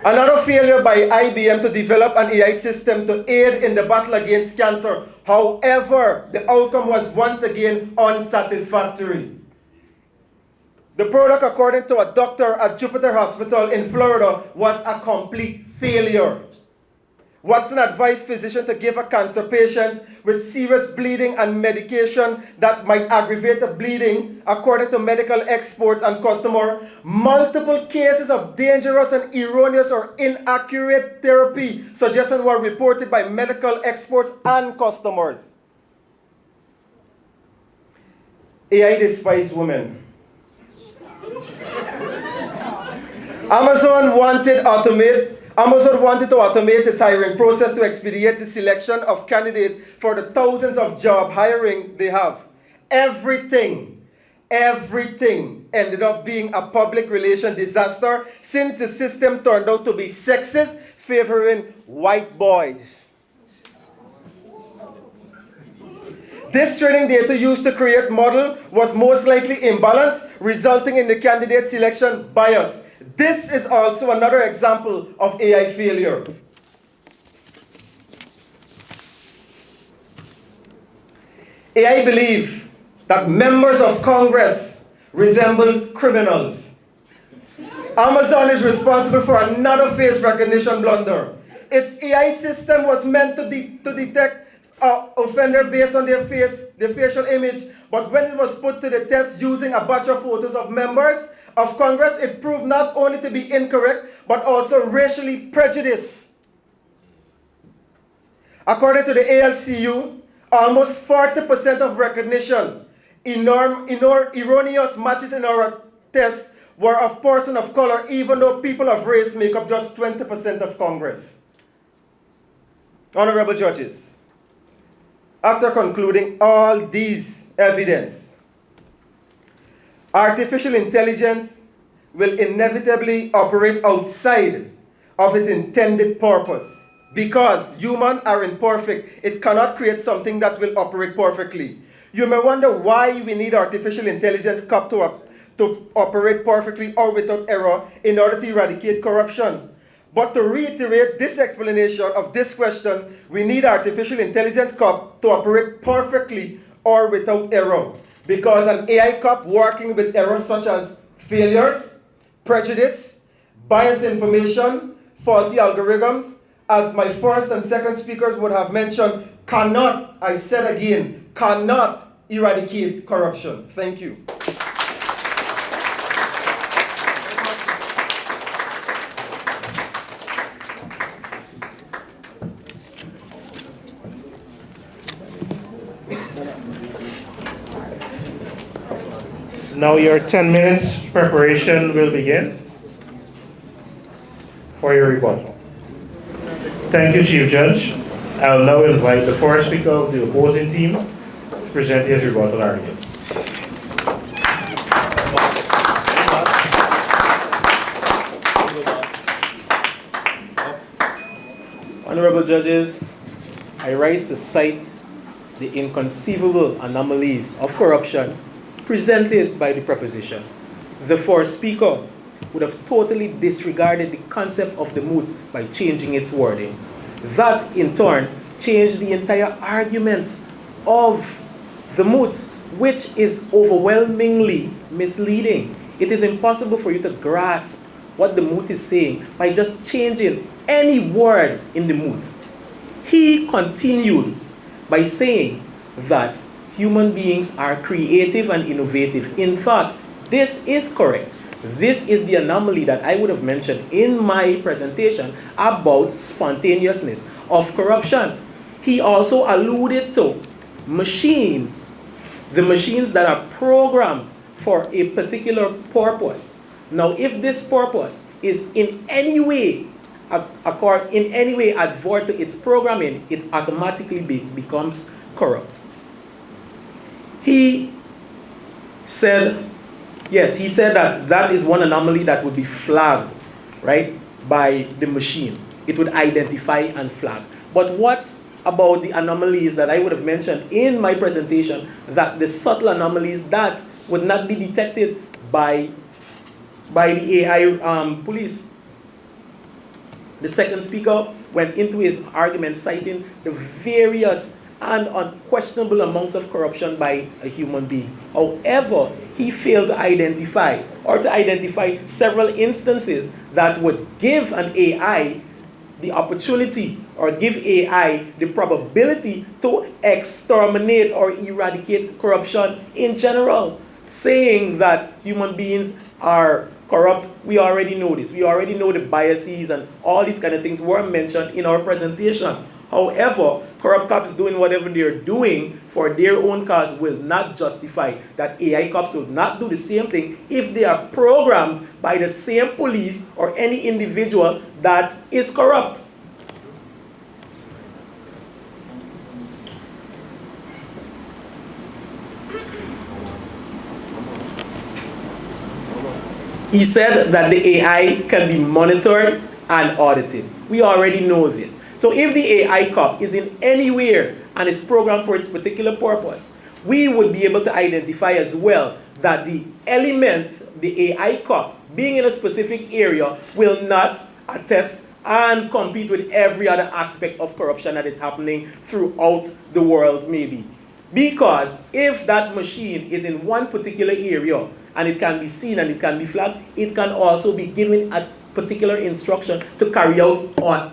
Another failure by IBM to develop an AI system to aid in the battle against cancer. However, the outcome was once again unsatisfactory. The product, according to a doctor at Jupiter Hospital in Florida, was a complete failure. Watson advised physicians to give a cancer patient with serious bleeding and medication that might aggravate the bleeding, according to medical experts and customers. Multiple cases of dangerous and erroneous or inaccurate therapy suggestions were reported by medical experts and customers. AI despises women. Amazon wanted to automate its hiring process to expedite the selection of candidates for the thousands of job hiring they have. Everything ended up being a public relation disaster since the system turned out to be sexist, favoring white boys. This training data used to create model was most likely imbalanced, resulting in the candidate selection bias. This is also another example of AI failure. AI believe that members of Congress resembles criminals. Amazon is responsible for another face recognition blunder. Its AI system was meant to detect offender based on their facial image, but when it was put to the test using a batch of photos of members of Congress, it proved not only to be incorrect, but also racially prejudiced. According to the ALCU, almost 40% of recognition erroneous matches in our test were of person of color, even though people of race make up just 20% of Congress. Honorable judges, after concluding all these evidence, artificial intelligence will inevitably operate outside of its intended purpose. Because humans are imperfect, it cannot create something that will operate perfectly. You may wonder why we need artificial intelligence to operate perfectly or without error in order to eradicate corruption. But to reiterate this explanation of this question, we need artificial intelligence to operate perfectly or without error. Because an AI cop working with errors such as failures, prejudice, biased information, faulty algorithms, as my first and second speakers would have mentioned, cannot, I said again, cannot eradicate corruption. Thank you. Now your 10 minutes preparation will begin for your rebuttal. Thank you, Chief Judge. I will now invite the first speaker of the opposing team to present his rebuttal argument. Honorable judges, I rise to cite the inconceivable anomalies of corruption presented by the proposition. The first speaker would have totally disregarded the concept of the moot by changing its wording. That, in turn, changed the entire argument of the moot, which is overwhelmingly misleading. It is impossible for you to grasp what the moot is saying by just changing any word in the moot. He continued by saying that human beings are creative and innovative. In fact, this is correct. This is the anomaly that I would have mentioned in my presentation about spontaneousness of corruption. He also alluded to machines, the machines that are programmed for a particular purpose. Now, if this purpose is in any way advert to its programming, it automatically becomes corrupt. He said, yes, he said that is one anomaly that would be flagged, right, by the machine. It would identify and flag. But what about the anomalies that I would have mentioned in my presentation, that the subtle anomalies that would not be detected by the AI police? The second speaker went into his argument citing the various and unquestionable amounts of corruption by a human being. However, he failed to identify several instances that would give an AI the opportunity or give AI the probability to exterminate or eradicate corruption in general. Saying that human beings are corrupt, we already know this. We already know the biases and all these kind of things were mentioned in our presentation. However, corrupt cops doing whatever they're doing for their own cause will not justify that AI cops will not do the same thing if they are programmed by the same police or any individual that is corrupt. He said that the AI can be monitored and audited. We already know this. So if the AI cop is in anywhere and is programmed for its particular purpose, we would be able to identify as well that the element, the AI cop, being in a specific area will not attest and compete with every other aspect of corruption that is happening throughout the world maybe. Because if that machine is in one particular area and it can be seen and it can be flagged, it can also be given a particular instruction to carry out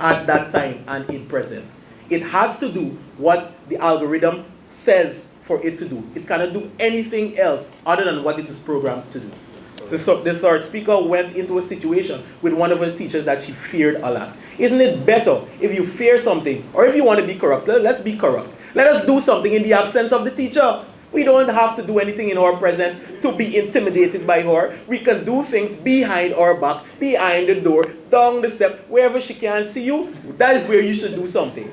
at that time and in present. It has to do what the algorithm says for it to do. It cannot do anything else other than what it is programmed to do. The third speaker went into a situation with one of her teachers that she feared a lot. Isn't it better if you fear something, or if you want to be corrupt, let's be corrupt. Let us do something in the absence of the teacher. We don't have to do anything in her presence to be intimidated by her. We can do things behind our back, behind the door, down the step, wherever she can see you. That is where you should do something.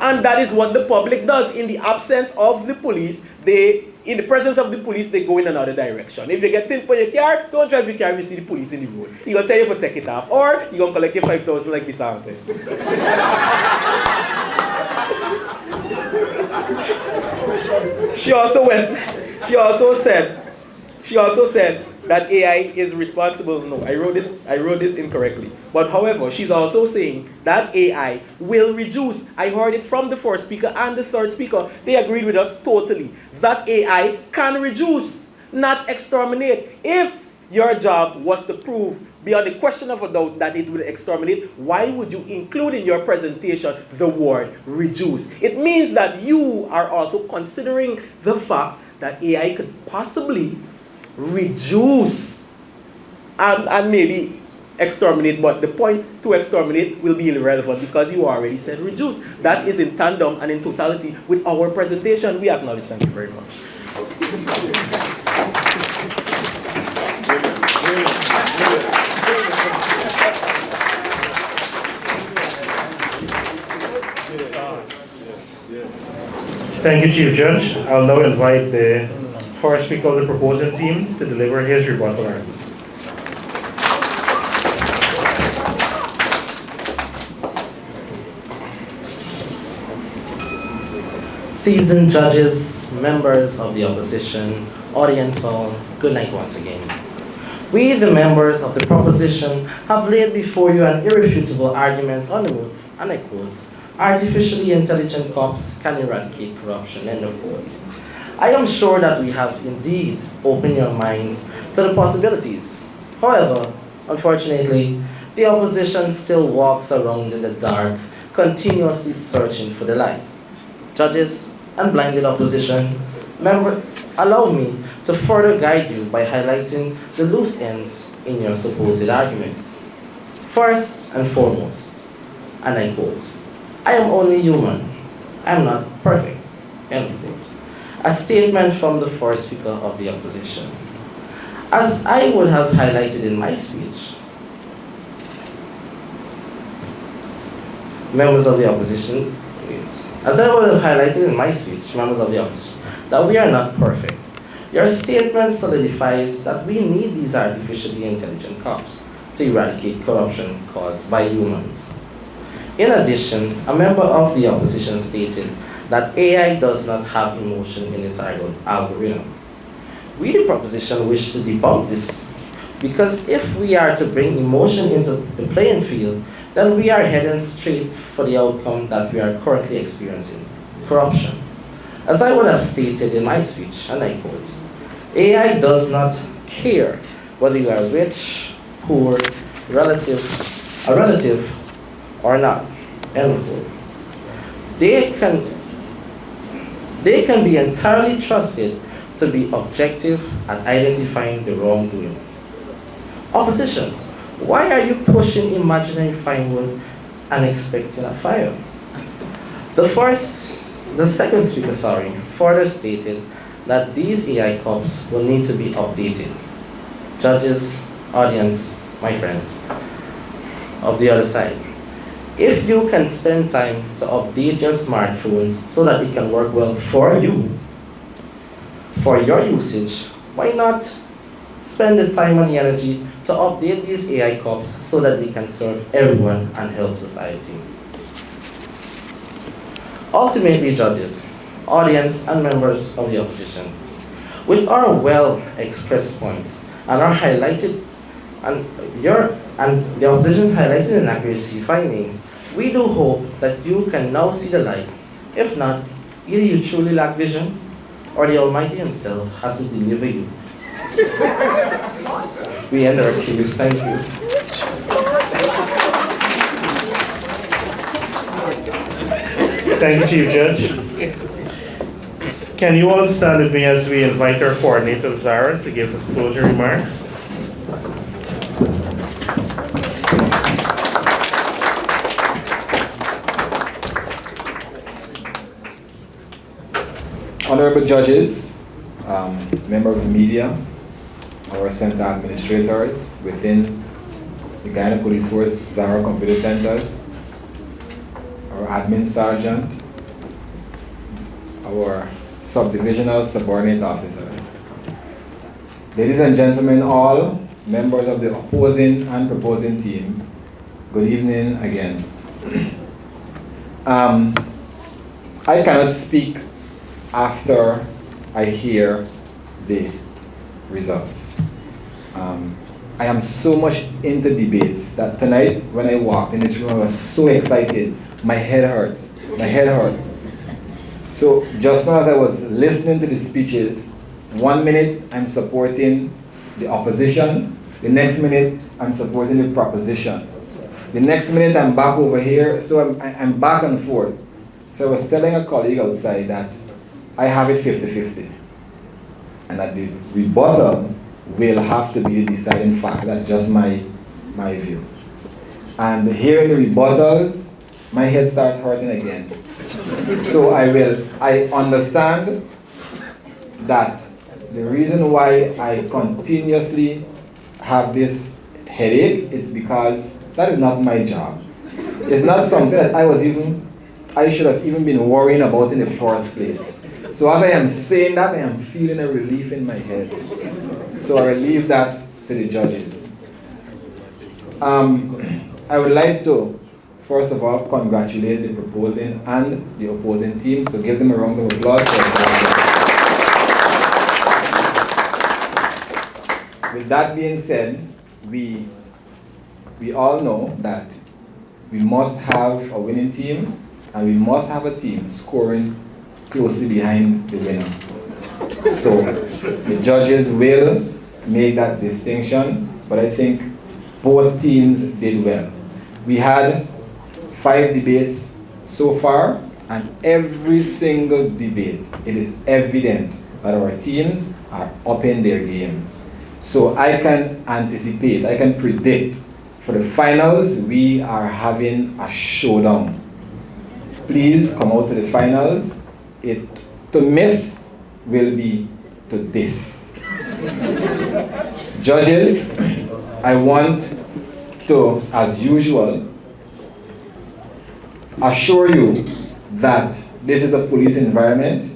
And that is what the public does. In the absence of the police, in the presence of the police, they go in another direction. If you get tin for your car, don't drive your car if you see the police in the road. He's going to tell you to take it off. Or you're going to collect your 5,000 like this answer. She also said that AI is responsible. No, I wrote this incorrectly. But however, she's also saying that AI will reduce. I heard it from the first speaker and the third speaker. They agreed with us totally that AI can reduce, not exterminate. If your job was to prove beyond the question of a doubt that it will exterminate, why would you include in your presentation the word reduce? It means that you are also considering the fact that AI could possibly reduce and maybe exterminate, but the point to exterminate will be irrelevant because you already said reduce. That is in tandem and in totality with our presentation. We acknowledge. Thank you very much. Thank you, Chief Judge. I'll now invite the first speaker of the proposing team to deliver his rebuttal argument. Seasoned judges, members of the opposition, audience all, good night once again. We, the members of the proposition, have laid before you an irrefutable argument on the moot, and I quote, artificially intelligent cops can eradicate corruption, end of quote. I am sure that we have indeed opened your minds to the possibilities. However, unfortunately, the opposition still walks around in the dark, continuously searching for the light. Judges and blinded opposition, allow me to further guide you by highlighting the loose ends in your supposed arguments. First and foremost, and I quote, I am only human. I am not perfect. End quote. A statement from the first speaker of the opposition. As I would have highlighted in my speech, members of the opposition, that we are not perfect. Your statement solidifies that we need these artificially intelligent cops to eradicate corruption caused by humans. In addition, a member of the opposition stated that AI does not have emotion in its algorithm. We, the proposition, wish to debunk this because if we are to bring emotion into the playing field, then we are heading straight for the outcome that we are currently experiencing, corruption. As I would have stated in my speech, and I quote, AI does not care whether you are rich, poor, a relative, or not, end quote. They can be entirely trusted to be objective at identifying the wrongdoings. Opposition, why are you pushing imaginary firewood and expecting a fire? The second speaker, further stated that these AI cops will need to be updated. Judges, audience, my friends, of the other side. If you can spend time to update your smartphones so that it can work well for you, for your usage, why not spend the time and the energy to update these AI cops so that they can serve everyone and help society? Ultimately, judges, audience, and members of the opposition, with our well-expressed points and our highlighted and the opposition's highlighted inaccuracy findings, we do hope that you can now see the light. If not, Either you truly lack vision, or the Almighty Himself has to deliver you. We end our case. Thank you. Thank you, Chief Judge. Can you all stand with me as we invite our coordinator, ZARA, to give closing remarks? Honorable judges, member of the media, our center administrators within the Guyana Police Force ZARA Computer Centers, our admin sergeant, our subdivisional subordinate officers. Ladies and gentlemen, all members of the opposing and proposing team, good evening again. I cannot speak after I hear the results. I am so much into debates that tonight when I walked in this room I was so excited. My head hurts. My head hurt. So just now as I was listening to the speeches, 1 minute I'm supporting the opposition, the next minute I'm supporting the proposition. The next minute I'm back over here, so I'm back and forth. So I was telling a colleague outside that I have it 50-50. And that the rebuttal will have to be the deciding factor. That's just my view. And hearing the rebuttals, my head starts hurting again. So I understand that the reason why I continuously have this headache, it's because that is not my job. It's not something that I should have even been worrying about in the first place. So as I am saying that, I am feeling a relief in my head. So I leave that to the judges. I would like to, first of all, congratulate the proposing and the opposing team. So give them a round of applause. With that being said, we all know that we must have a winning team and we must have a team scoring closely behind the winner. So the judges will make that distinction, but I think both teams did well. We had 5 debates so far, and every single debate, it is evident that our teams are upping their games. So I can anticipate, I can predict, for the finals, we are having a showdown. Please come out to the finals. To miss will be to this. Judges, I want to, as usual, assure you that this is a police environment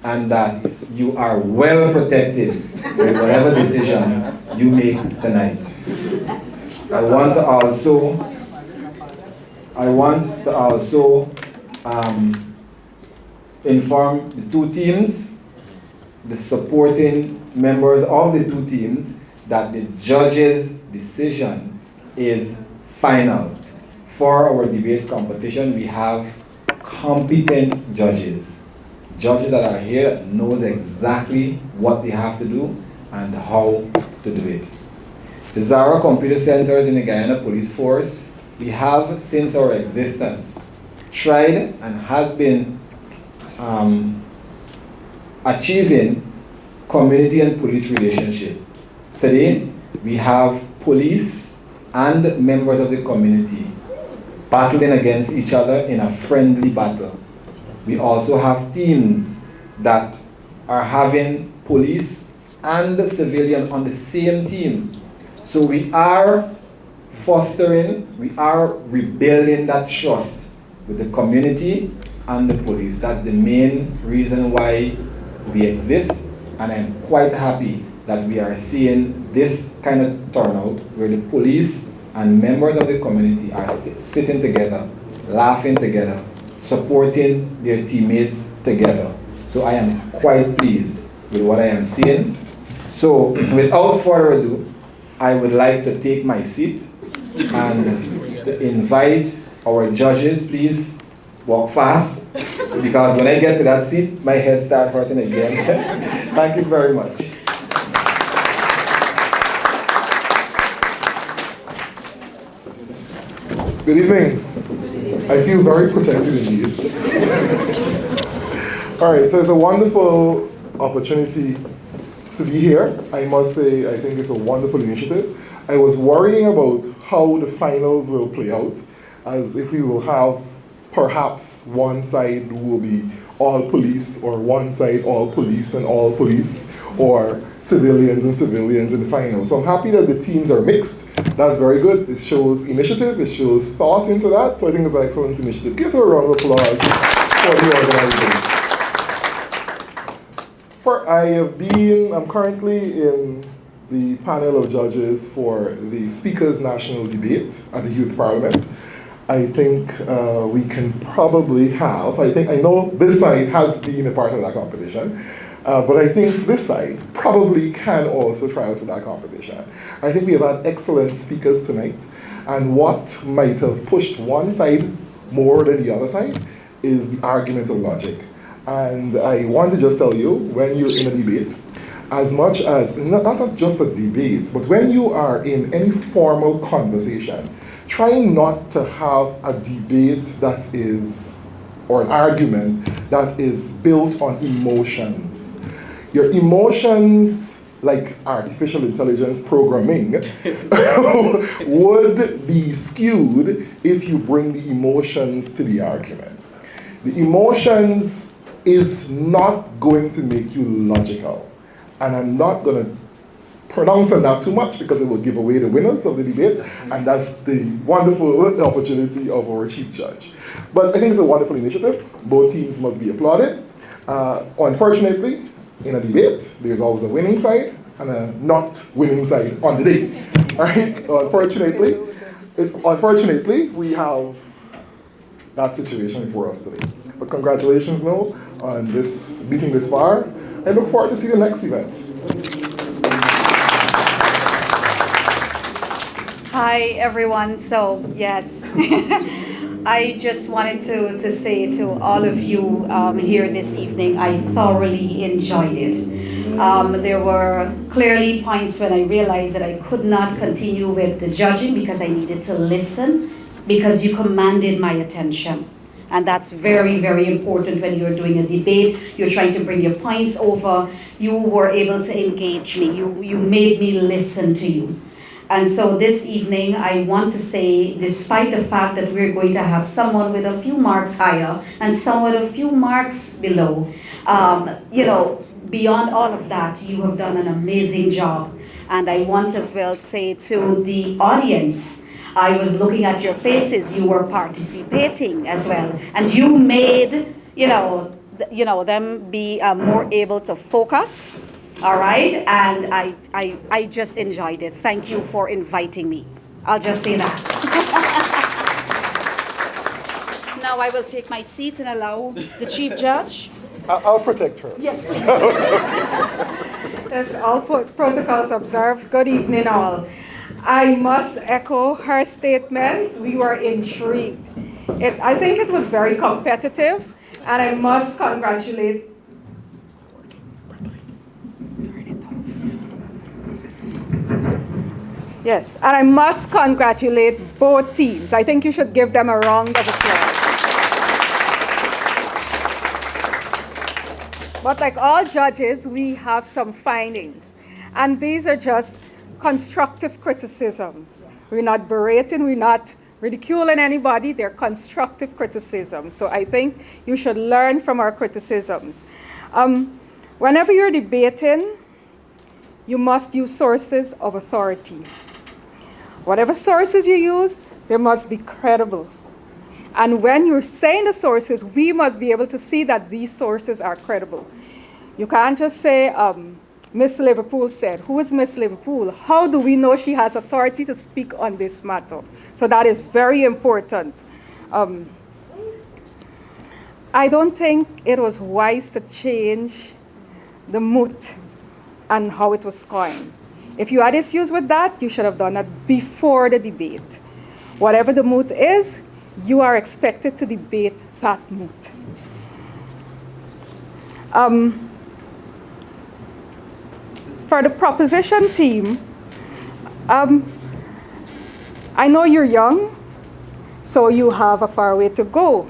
and that you are well protected with whatever decision you make tonight. I want to also inform the 2 teams, the supporting members of the 2 teams, that the judges' decision is final. For our debate competition, we have competent judges. Judges that are here that knows exactly what they have to do and how to do it. The ZARA Computer Centers in the Guyana Police Force, we have since our existence tried and has been achieving community and police relationships. Today, we have police and members of the community battling against each other in a friendly battle. We also have teams that are having police and civilian on the same team. So we are fostering, we are rebuilding that trust with the community and the police. That's the main reason why we exist, and I'm quite happy that we are seeing this kind of turnout where the police and members of the community are sitting together, laughing together, supporting their teammates together. So I am quite pleased with what I am seeing. So without further ado, I would like to take my seat and to invite our judges, please walk fast, because when I get to that seat, my head starts hurting again. Thank you very much. Good evening. I feel very protected indeed. All right, so it's a wonderful opportunity to be here. I must say, I think it's a wonderful initiative. I was worrying about how the finals will play out, as if we will have perhaps one side will be all police, or one side all police and all police, or civilians and civilians in the final. So I'm happy that the teams are mixed. That's very good. It shows initiative, it shows thought into that, so I think it's an excellent initiative. Give us a round of applause for the organization. I'm currently in the panel of judges for the Speaker's National Debate at the Youth Parliament. I think we can probably have, I know this side has been a part of that competition, but I think this side probably can also try out for that competition. I think we have had excellent speakers tonight, and what might have pushed one side more than the other side is the argument of logic. And I want to just tell you, when you're in a debate, as much as, not just a debate, but when you are in any formal conversation, try not to have a debate that is, or an argument that is built on emotions. Your emotions, like artificial intelligence programming, would be skewed if you bring the emotions to the argument. The emotions is not going to make you logical. And I'm not going to pronounce on that too much because it will give away the winners of the debate, and that's the wonderful opportunity of our chief judge. But I think it's a wonderful initiative. Both teams must be applauded. Unfortunately, in a debate, there's always a winning side and a not winning side on the day. All right? Unfortunately, we have that situation for us today. But congratulations, Noel, on this beating this far. I look forward to see the next event. Hi, everyone. So, yes, I just wanted to say to all of you here this evening, I thoroughly enjoyed it. There were clearly points when I realized that I could not continue with the judging because I needed to listen, because you commanded my attention. And that's very, very important when you're doing a debate. You're trying to bring your points over. You were able to engage me. You made me listen to you. And so this evening, I want to say, despite the fact that we're going to have someone with a few marks higher and someone with a few marks below, beyond all of that, you have done an amazing job. And I want as well say to the audience, I was looking at your faces, you were participating as well. And you made, them be more able to focus, all right? And I just enjoyed it. Thank you for inviting me. I'll just say that. Now I will take my seat and allow the Chief Judge. I'll protect her. Yes, please. Yes, all protocols observed. Good evening, all. I must echo her statement. We were intrigued. I think it was very competitive, and I must congratulate. Yes, and I must congratulate both teams. I think you should give them a round of applause. But like all judges, we have some findings, and these are just constructive criticisms. We're not berating, we're not ridiculing anybody, they're constructive criticisms. So I think you should learn from our criticisms. Whenever you're debating, you must use sources of authority. Whatever sources you use, they must be credible. And when you're saying the sources, we must be able to see that these sources are credible. You can't just say, Miss Liverpool said. Who is Miss Liverpool? How do we know she has authority to speak on this matter? So that is very important. I don't think it was wise to change the moot and how it was going. If you had issues with that, you should have done that before the debate. Whatever the moot is, you are expected to debate that moot. For the proposition team, I know you're young, so you have a far way to go.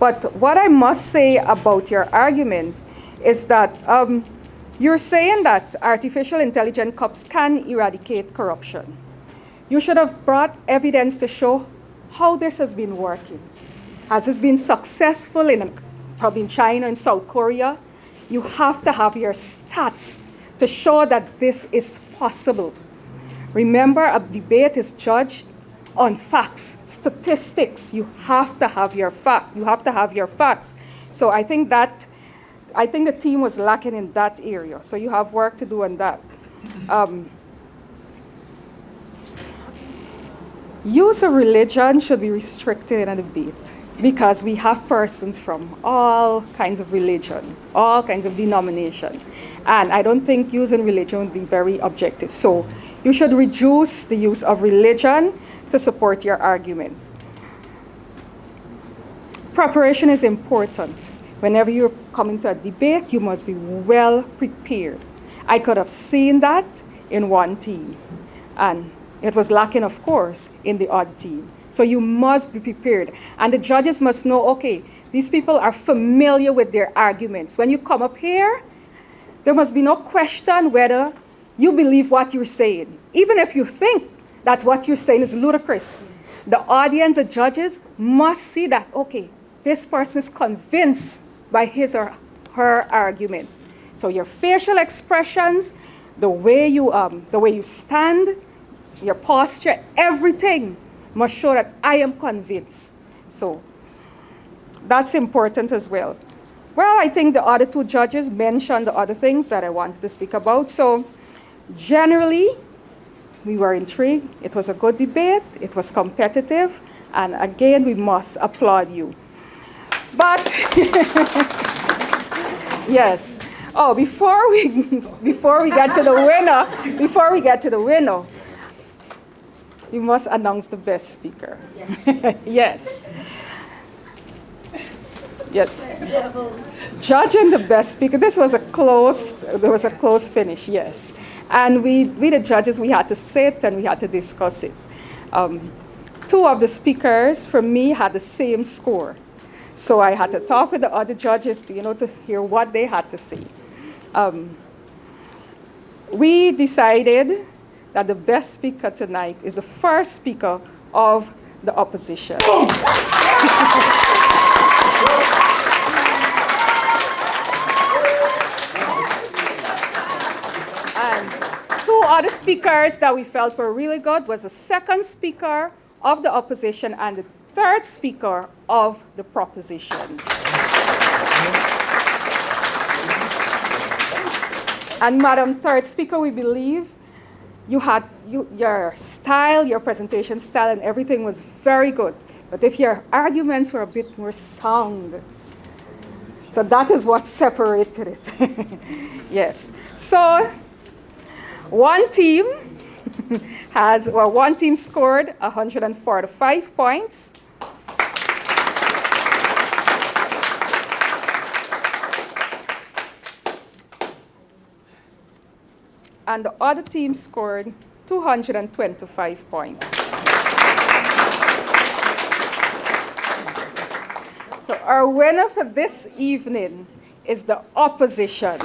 But what I must say about your argument is that you're saying that artificial intelligence cups can eradicate corruption. You should have brought evidence to show how this has been working. Has this been successful probably in China and South Korea? You have to have your stats to show that this is possible. Remember, a debate is judged on facts, statistics. You have to have your facts. So I think the team was lacking in that area. So you have work to do on that. Use of religion should be restricted in a debate because we have persons from all kinds of religion, all kinds of denomination. And I don't think using religion would be very objective. So you should reduce the use of religion to support your argument. Preparation is important. Whenever you're coming to a debate, you must be well prepared. I could have seen that in one team, and it was lacking, of course, in the other team. So you must be prepared. And the judges must know, okay, these people are familiar with their arguments. When you come up here, there must be no question whether you believe what you're saying. Even if you think that what you're saying is ludicrous, the audience, the judges must see that, okay, this person is convinced by his or her argument. So your facial expressions, the way you stand, your posture, everything must show that I am convinced. So that's important as well. Well, I think the other two judges mentioned the other things that I wanted to speak about. So generally, we were intrigued. It was a good debate. It was competitive. And again, we must applaud you. But, yes. Oh, before we get to the winner, you must announce the best speaker. Yes. Yes. Yes. Judging the best speaker, there was a close finish, yes. And we the judges, we had to sit and we had to discuss it. Two of the speakers, for me, had the same score. So I had to talk with the other judges to hear what they had to say. We decided that the best speaker tonight is the first speaker of the opposition. And two other speakers that we felt were really good was the second speaker of the opposition and the third speaker of the proposition. And Madam Third Speaker, we believe your style, your presentation style, and everything was very good. But if your arguments were a bit more sound, so that is what separated it. Yes. So one team scored 145 points. And the other team scored 225 points. So our winner for this evening is the opposition.